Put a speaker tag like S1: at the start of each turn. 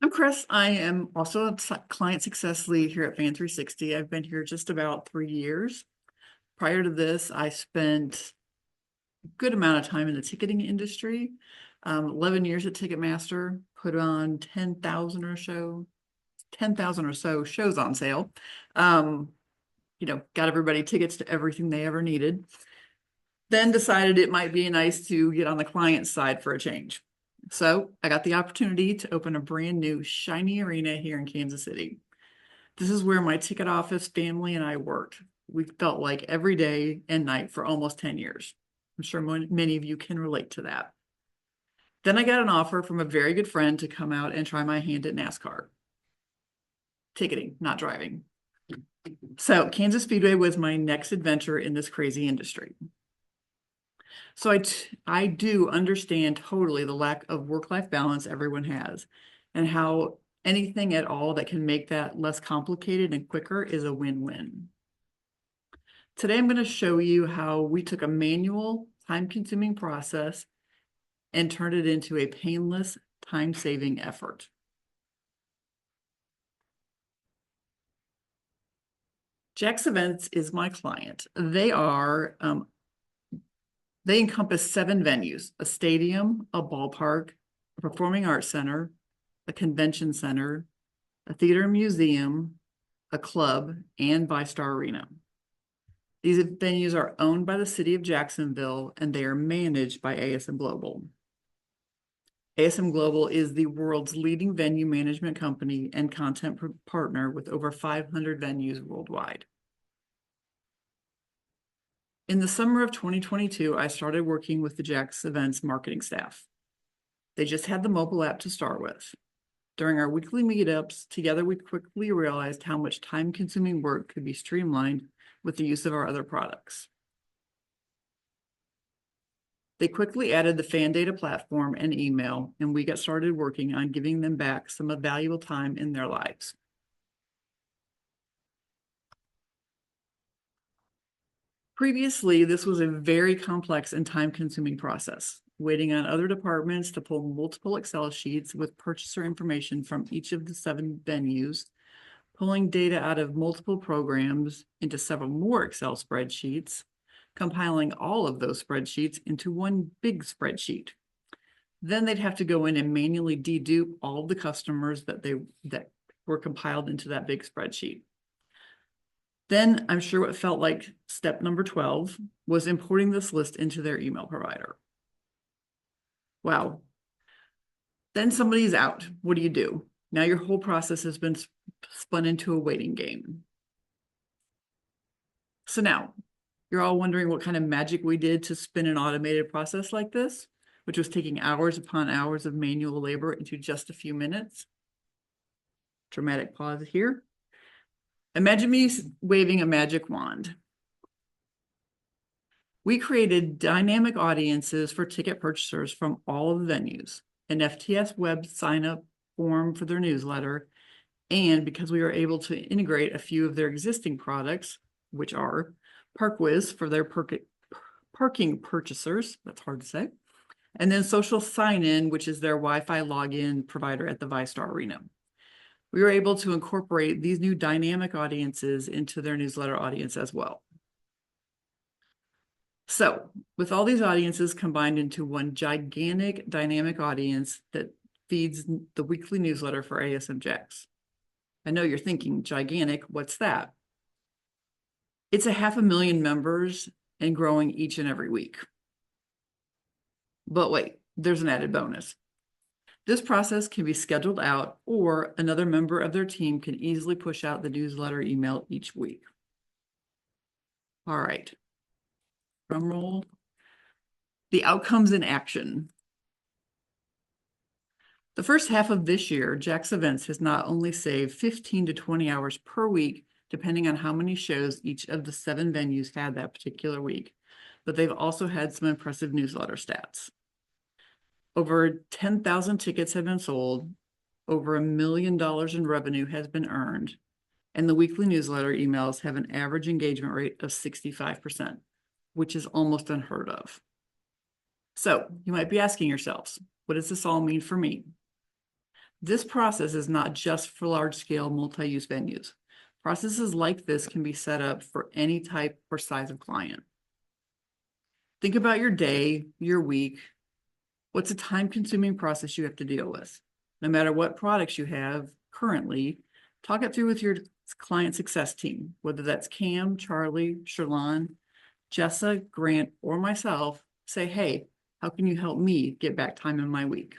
S1: I'm Chris. I am also a client success lead here at FanThreeSixty. I've been here just about 3 years. Prior to this, I spent a good amount of time in the ticketing industry. 11 years at Ticketmaster, put on 10,000 or so shows on sale. Um, got everybody tickets to everything they ever needed. Then decided it might be nice to get on the client side for a change. So I got the opportunity to open a brand new shiny arena here in Kansas City. This is where my ticket office family and I worked. We felt like every day and night for almost 10 years. I'm sure many of you can relate to that. Then I got an offer from a very good friend to come out and try my hand at NASCAR. Ticketing, not driving. So Kansas Speedway was my next adventure in this crazy industry. So I do understand totally the lack of work-life balance everyone has and how anything at all that can make that less complicated and quicker is a win-win. Today, I'm going to show you how we took a manual, time-consuming process and turned it into a painless, time-saving effort. Jack's Events is my client. They encompass 7 venues: a stadium, a ballpark, a performing arts center, a convention center, a theater and museum, a club, and ViStar Arena. These venues are owned by the city of Jacksonville, and they are managed by ASM Global. ASM Global is the world's leading venue management company and content partner with over 500 venues worldwide. In the summer of 2022, I started working with the Jack's Events marketing staff. They just had the mobile app to start with. During our weekly meetups, together we quickly realized how much time-consuming work could be streamlined with the use of our other products. They quickly added the fan data platform and email, and we got started working on giving them back some valuable time in their lives. Previously, this was a very complex and time-consuming process, waiting on other departments to pull multiple Excel sheets with purchaser information from each of the 7 venues, pulling data out of multiple programs into several more Excel spreadsheets, compiling all of those spreadsheets into one big spreadsheet. Then they'd have to go in and manually dedupe all of the customers that were compiled into that big spreadsheet. Then I'm sure what felt like step number 12 was importing this list into their email provider. Wow. Then somebody's out. What do? Now your whole process has been spun into a waiting game. So now you're all wondering what kind of magic we did to spin an automated process like this, which was taking hours upon hours of manual labor into just a few minutes. Dramatic pause here. Imagine me waving a magic wand. We created dynamic audiences for ticket purchasers from all of the venues, an FTS web sign-up form for their newsletter, and because we were able to integrate a few of their existing products, which are ParkWiz for their parking purchasers, that's hard to say, and then Social Sign-In, which is their Wi-Fi login provider at the ViStar Arena. We were able to incorporate these new dynamic audiences into their newsletter audience as well. So with all these audiences combined into one gigantic dynamic audience that feeds the weekly newsletter for ASM Jacks. I know you're thinking, gigantic, what's that? It's 500,000 members and growing each and every week. But wait, there's an added bonus. This process can be scheduled out, or another member of their team can easily push out the newsletter email each week. All right. Drum roll. The outcomes in action. The first half of this year, Jack's Events has not only saved 15 to 20 hours per week, depending on how many shows each of the 7 venues had that particular week, but they've also had some impressive newsletter stats. Over 10,000 tickets have been sold, over $1 million in revenue has been earned, and the weekly newsletter emails have an average engagement rate of 65%, which is almost unheard of. So you might be asking yourselves, what does this all mean for me? This process is not just for large-scale multi-use venues. Processes like this can be set up for any type or size of client. Think about your day, your week. What's a time-consuming process you have to deal with? No matter what products you have currently, talk it through with your client success team, whether that's Cam, Charlie, Sherlon, Jessa, Grant, or myself. Say, hey, how can you help me get back time in my week?